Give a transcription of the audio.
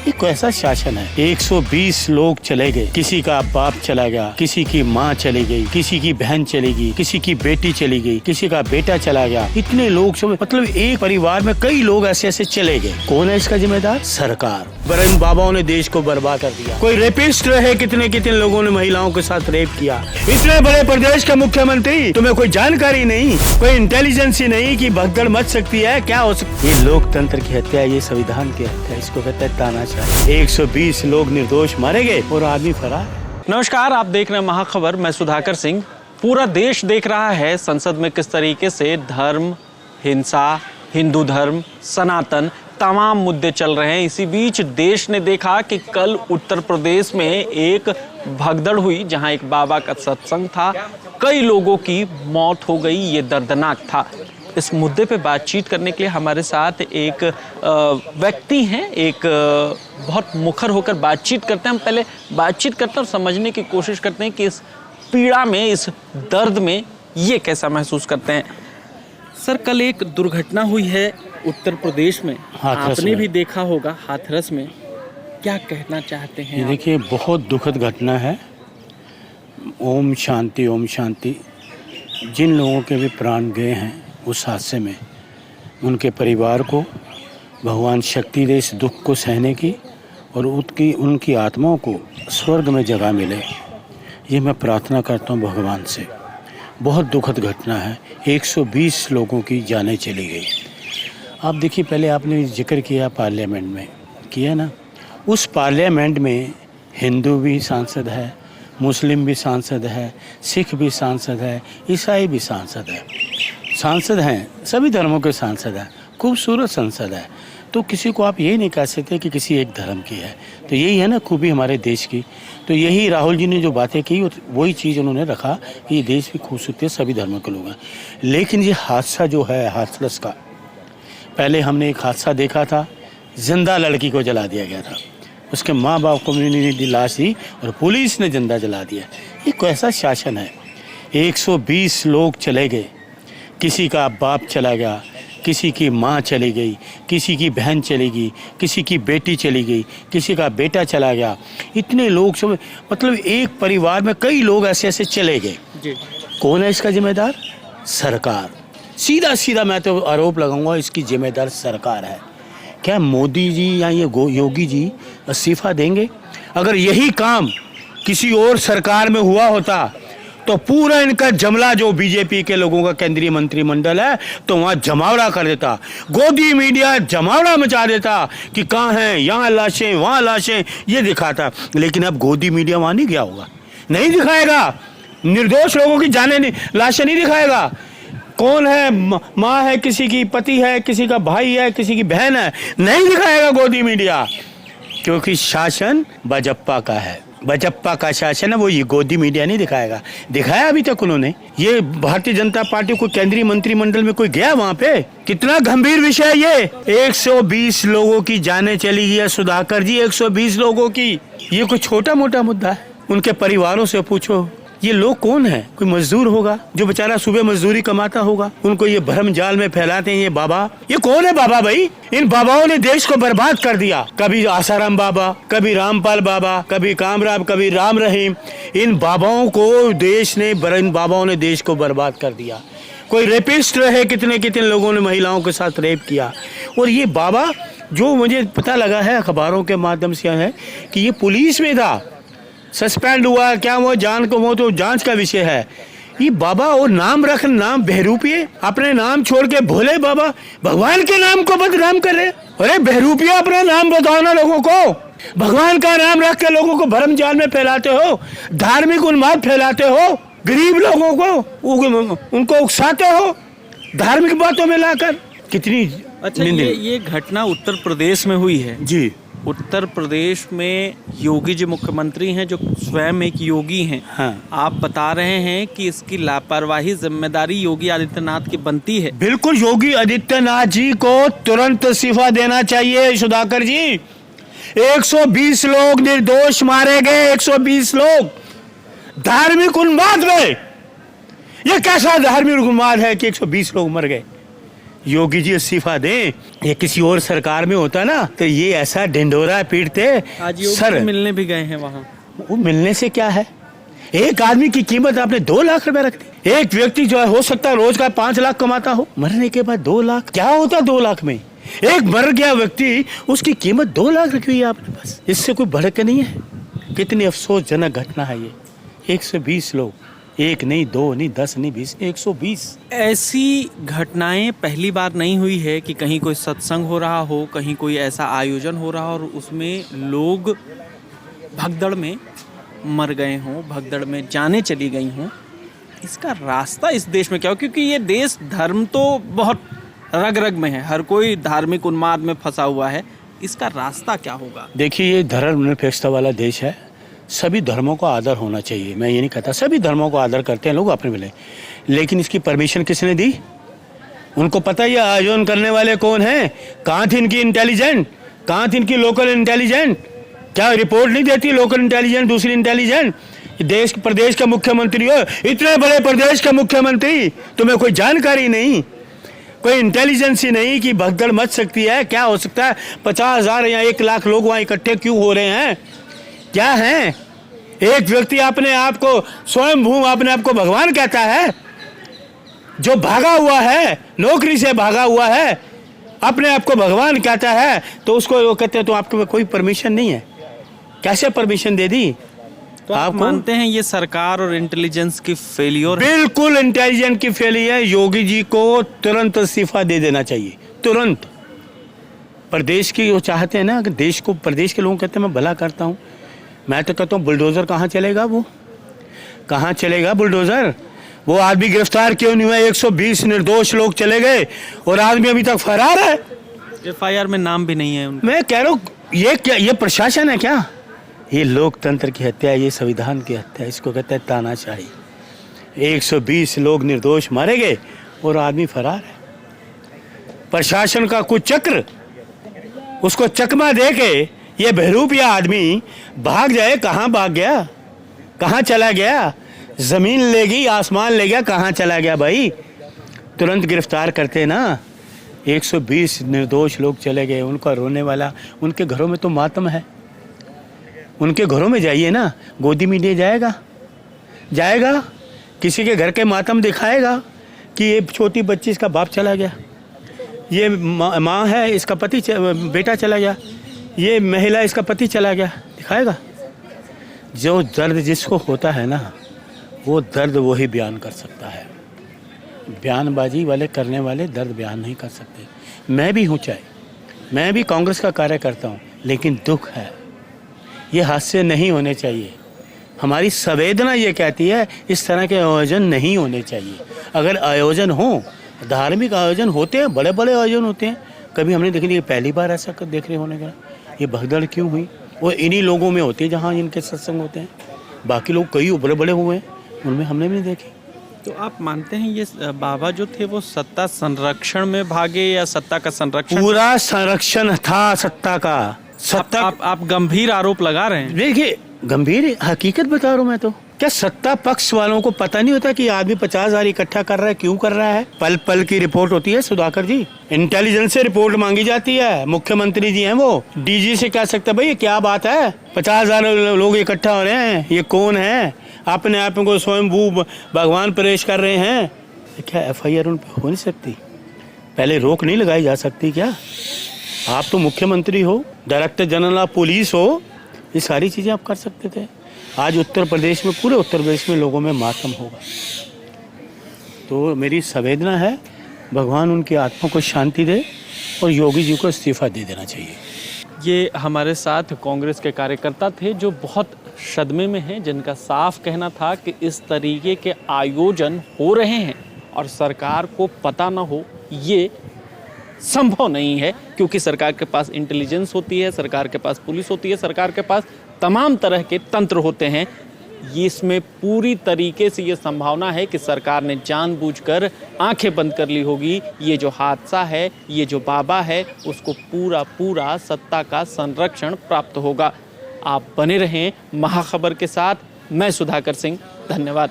ये कैसा शासन है? 120 लोग चले गए, किसी का बाप चला गया, किसी की माँ चली गई, किसी की बहन चली गई, किसी की बेटी चली गई, किसी का बेटा चला गया। इतने लोग सब, मतलब एक परिवार में कई लोग ऐसे ऐसे चले गए। कौन है इसका जिम्मेदार? सरकार। इन बाबाओं ने देश को बर्बाद कर दिया। कोई रेपिस्ट रहे, कितने कितने लोगों ने महिलाओं के साथ रेप किया। इतने बड़े प्रदेश का मुख्यमंत्री, तुम्हें कोई जानकारी नहीं, कोई इंटेलिजेंस ही नहीं कि भगदड़ मच सकती है, क्या हो सकती है? ये लोकतंत्र की हत्या, ये संविधान की हत्या, इसको कहते हैं तानाशाही। 120 लोग निर्दोष मारे गए और आदमी फरार। नमस्कार, आप देख रहे हैं महाखबर। मैं सुधाकर सिंह। पूरा देश देख रहा है संसद में किस तरीके से धर्म, हिंसा, हिंदू धर्म, सनातन, तमाम मुद्दे चल रहे हैं। इसी बीच देश ने देखा कि कल उत्तर प्रदेश में एक भगदड़ हुई, जहां एक बाबा का सत्संग था, कई लोगों की मौत हो गई। ये दर्दनाक था। इस मुद्दे पे बातचीत करने के लिए हमारे साथ एक व्यक्ति हैं, एक बहुत मुखर होकर बातचीत करते हैं। हम पहले बातचीत करते हैं और समझने की कोशिश करते हैं कि इस पीड़ा में, इस दर्द में ये कैसा महसूस करते हैं। सर, कल एक दुर्घटना हुई है उत्तर प्रदेश में, आपने भी देखा होगा, हाथरस में। क्या कहना चाहते हैं? ये देखिए, बहुत दुखद घटना है। ओम शांति, ओम शांति। जिन लोगों के भी प्राण गए हैं उस हादसे में, उनके परिवार को भगवान शक्ति दे इस दुख को सहने की, और उनकी आत्माओं को स्वर्ग में जगह मिले, ये मैं प्रार्थना करता हूँ भगवान से। बहुत दुखद घटना है। 120 लोगों की जानें चली गई। आप देखिए, पहले आपने जिक्र किया पार्लियामेंट में, किया ना। उस पार्लियामेंट में हिंदू भी सांसद है, मुस्लिम भी सांसद है, सिख भी सांसद है, ईसाई भी सांसद है। सांसद हैं, सभी धर्मों के सांसद हैं। खूबसूरत संसद है। तो किसी को आप यही नहीं कह सकते कि किसी एक धर्म की है। तो यही है ना खूबी हमारे देश की। तो यही राहुल जी ने जो बातें की, वही चीज़ उन्होंने रखा कि ये देश भी खूबसूरत है, सभी धर्मों के लोग हैं। लेकिन ये हादसा जो है हाथरस का, पहले हमने एक हादसा देखा था, जिंदा लड़की को जला दिया गया था। उसके माँ बाप को ने लाश दी और पुलिस ने जिंदा जला दिया। ये कैसा शासन है? 120 लोग चले गए, किसी का बाप चला गया, किसी की माँ चली गई, किसी की बहन चली गई, किसी की बेटी चली गई, किसी का बेटा चला गया। इतने लोग सब, मतलब एक परिवार में कई लोग ऐसे ऐसे चले गए। कौन है इसका जिम्मेदार? सरकार। सीधा सीधा मैं तो आरोप लगाऊंगा, इसकी जिम्मेदार सरकार है। क्या मोदी जी या ये योगी जी इस्तीफा देंगे? अगर यही काम किसी और सरकार में हुआ होता तो पूरा इनका जमला, जो बीजेपी के लोगों का केंद्रीय मंत्रिमंडल है, तो वहाँ जमावड़ा कर देता। गोदी मीडिया जमावड़ा मचा देता कि कहाँ हैं, यहाँ लाशें, वहाँ लाशें, ये दिखाता। लेकिन अब गोदी मीडिया वहाँ नहीं गया होगा, नहीं दिखाएगा। निर्दोष लोगों की जाने लाशें नहीं दिखाएगा। कौन है, माँ है, किसी की पति है, किसी का भाई है, किसी की बहन है, नहीं दिखाएगा गोदी मीडिया। क्योंकि शासन भाजपा का है, भाजपा का शासन है, वो ये गोदी मीडिया नहीं दिखाएगा। दिखाया अभी तक उन्होंने? ये भारतीय जनता पार्टी को केंद्रीय मंत्रिमंडल में कोई गया वहाँ पे? कितना गंभीर विषय है ये। 120 लोगों की जानें चली गई है सुधाकर जी, 120 लोगों की। ये कोई छोटा मोटा मुद्दा है? उनके परिवारों से पूछो, ये लोग कौन है? कोई मजदूर होगा जो बेचारा सुबह मजदूरी कमाता होगा, उनको ये भ्रम जाल में फैलाते हैं ये बाबा। ये कौन है बाबा भाई? इन बाबाओं ने देश को बर्बाद कर दिया। कभी आसाराम बाबा, कभी रामपाल बाबा, कभी कामराब, कभी राम रहीम। इन बाबाओं ने देश को बर्बाद कर दिया। कोई रेपिस्ट रहे, कितने कितने लोगों ने महिलाओं के साथ रेप किया। और ये बाबा, जो मुझे पता लगा है अखबारों के माध्यम से, है कि ये पुलिस में था, सस्पेंड हुआ, क्या वो जान को, वो तो जांच का विषय है। ये बाबा और नाम नाम बहरूपिये, अपने नाम छोड़ के भोले बाबा भगवान के नाम को बदनाम कर रहे। अरे बहरूपिया, अपना नाम बताओ ना लोगों को। भगवान का नाम रख के लोगों को भ्रम जाल में फैलाते हो, धार्मिक उन्माद फैलाते हो, गरीब लोगों को उनको उकसाते हो धार्मिक बातों में लाकर। कितनी अच्छा, ये घटना उत्तर प्रदेश में हुई है जी। उत्तर प्रदेश में योगी जी मुख्यमंत्री हैं, जो स्वयं एक योगी हैं। हाँ। आप बता रहे हैं कि इसकी लापरवाही जिम्मेदारी योगी आदित्यनाथ की बनती है। बिल्कुल, योगी आदित्यनाथ जी को तुरंत इस्तीफा देना चाहिए सुधाकर जी। 120 लोग निर्दोष मारे गए, 120 लोग धार्मिक उन्माद में। ये कैसा धार्मिक उन्माद है कि 120 लोग मर गए? योगी जी इस्तीफा दें। ये किसी और सरकार में होता ना तो ये ऐसा ढिंढोरा पीटते आज योगी सर। से मिलने भी गए हैं वहाँ। वो मिलने से क्या है, एक आदमी की कीमत आपने 2 लाख रुपए रख दी। एक व्यक्ति जो है हो सकता है रोज का 5 लाख कमाता हो, मरने के बाद 2 लाख क्या होता 2 लाख में। एक मर गया व्यक्ति, उसकी कीमत 2 लाख रखी हुई है आपने पास, इससे कोई बढ़ के नहीं है। कितनी अफसोसजनक घटना है ये। 120 लोग, एक नहीं, 2 नहीं, 10 नहीं, 20 नहीं, 120। ऐसी घटनाएं पहली बार नहीं हुई है कि कहीं कोई सत्संग हो रहा हो, कहीं कोई ऐसा आयोजन हो रहा हो और उसमें लोग भगदड़ में मर गए हों, भगदड़ में जाने चली गई हों। इसका रास्ता इस देश में क्या हो, क्योंकि ये देश धर्म तो बहुत रग रग में है, हर कोई धार्मिक उन्माद में फंसा हुआ है। इसका रास्ता क्या होगा? देखिए, ये धर्मनिरपेक्षता वाला देश है, सभी धर्मों को आदर होना चाहिए। मैं ये नहीं कहता, सभी धर्मों को आदर करते हैं लोग अपने मिले, लेकिन इसकी परमिशन किसने दी? उनको पता ही आयोजन करने वाले कौन हैं? कहाँ थी इनकी इंटेलिजेंट, कहाँ थी इनकी लोकल इंटेलिजेंट? क्या रिपोर्ट नहीं देती लोकल इंटेलिजेंस, दूसरी इंटेलिजेंस? देश प्रदेश का मुख्यमंत्री हो, इतने बड़े प्रदेश का मुख्यमंत्री, तुम्हें कोई जानकारी नहीं, कोई इंटेलिजेंस ही नहीं कि भगदड़ मच सकती है? क्या हो सकता है 50,000 या 1 लाख लोग वहाँ इकट्ठे क्यों हो रहे हैं? क्या है? एक व्यक्ति अपने आप को स्वयंभू, अपने आप को भगवान कहता है, जो भागा हुआ है, नौकरी से भागा हुआ है, अपने आप को भगवान कहता है, तो उसको वो कहते हैं तो आपके पास कोई परमिशन नहीं है। कैसे परमिशन दे दी? तो आप मानते हैं ये सरकार और इंटेलिजेंस की फेलियर? बिल्कुल इंटेलिजेंस की फेलियर। योगी जी को तुरंत इस्तीफा दे देना चाहिए, तुरंत। प्रदेश की वो चाहते हैं ना कि देश को, प्रदेश के लोग कहते हैं मैं भला करता हूँ, मैं तो कहता हूँ बुलडोजर कहाँ चलेगा? वो कहाँ चलेगा बुलडोजर? वो आदमी गिरफ्तार क्यों नहीं हुआ? 120 निर्दोष लोग चले गए और आदमी अभी तक फरार है। FIR में नाम भी नहीं है उनका। मैं कह रहा हूँ ये क्या, ये प्रशासन है क्या? ये लोकतंत्र की हत्या, ये संविधान की हत्या, इसको कहते हैं तानाशाही। 120 लोग निर्दोष मारे गए और आदमी फरार है। प्रशासन का कुछ चक्र, उसको चकमा दे के ये बहरूपिया आदमी भाग जाए। कहाँ भाग गया, कहाँ चला गया? जमीन ले गई, आसमान ले गया, कहाँ चला गया भाई? तुरंत गिरफ्तार करते ना। 120 निर्दोष लोग चले गए, उनका रोने वाला, उनके घरों में तो मातम है। उनके घरों में जाइए ना, गोदी में लिए जाएगा, जाएगा किसी के घर के मातम दिखाएगा कि ये छोटी बच्ची, इसका बाप चला गया, ये माँ है, इसका पति बेटा चला गया, ये महिला, इसका पति चला गया, दिखाएगा? जो दर्द जिसको होता है ना, वो दर्द वो ही बयान कर सकता है। बयानबाजी वाले करने वाले दर्द बयान नहीं कर सकते। मैं भी हूँ, चाहे मैं भी कांग्रेस का कार्य करता हूँ, लेकिन दुख है, ये हादसे नहीं होने चाहिए। हमारी संवेदना ये कहती है इस तरह के आयोजन नहीं होने चाहिए। अगर आयोजन हो, धार्मिक आयोजन होते हैं, बड़े बड़े आयोजन होते हैं, कभी हमने देख लिया, पहली बार ऐसा देख रहे होने का। ये भगदड़ क्यों हुई? वो इन्हीं लोगों में होती है जहाँ इनके सत्संग होते हैं। बाकी लोग कई बड़े बड़े हुए हैं, उनमें हमने भी नहीं देखे। तो आप मानते हैं ये बाबा जो थे वो सत्ता संरक्षण में भागे या सत्ता का संरक्षण? पूरा संरक्षण था सत्ता का। सत्ता आप गंभीर आरोप लगा रहे हैं। देखिए, गंभीर हकीकत बता रहा हूँ मैं तो। क्या सत्ता पक्ष वालों को पता नहीं होता कि आदमी 50,000 इकट्ठा कर रहा है, क्यों कर रहा है? पल पल की रिपोर्ट होती है सुधाकर जी, इंटेलिजेंस से रिपोर्ट मांगी जाती है। मुख्यमंत्री जी हैं वो, DG से कह सकते भाई ये क्या बात है, 50,000 लोग इकट्ठा हो रहे हैं, ये कौन है? अपने आप को स्वयंभू भगवान प्रवेश कर रहे हैं। क्या FIR उन पर हो नहीं सकती? पहले रोक नहीं लगाई जा सकती क्या? आप तो मुख्यमंत्री हो, डायरेक्टर जनरल ऑफ पुलिस हो, ये सारी चीज़ें आप कर सकते थे। आज उत्तर प्रदेश में, पूरे उत्तर प्रदेश में लोगों में मातम होगा। तो मेरी संवेदना है, भगवान उनकी आत्मा को शांति दे और योगी जी को इस्तीफा दे देना चाहिए। ये हमारे साथ कांग्रेस के कार्यकर्ता थे जो बहुत सदमे में हैं, जिनका साफ कहना था कि इस तरीके के आयोजन हो रहे हैं और सरकार को पता ना हो, ये संभव नहीं है, क्योंकि सरकार के पास इंटेलिजेंस होती है, सरकार के पास पुलिस होती है, सरकार के पास तमाम तरह के तंत्र होते हैं। इसमें पूरी तरीके से ये संभावना है कि सरकार ने जानबूझकर आंखें बंद कर ली होगी। ये जो हादसा है, ये जो बाबा है, उसको पूरा सत्ता का संरक्षण प्राप्त होगा। आप बने रहें महाखबर के साथ। मैं सुधाकर सिंह, धन्यवाद।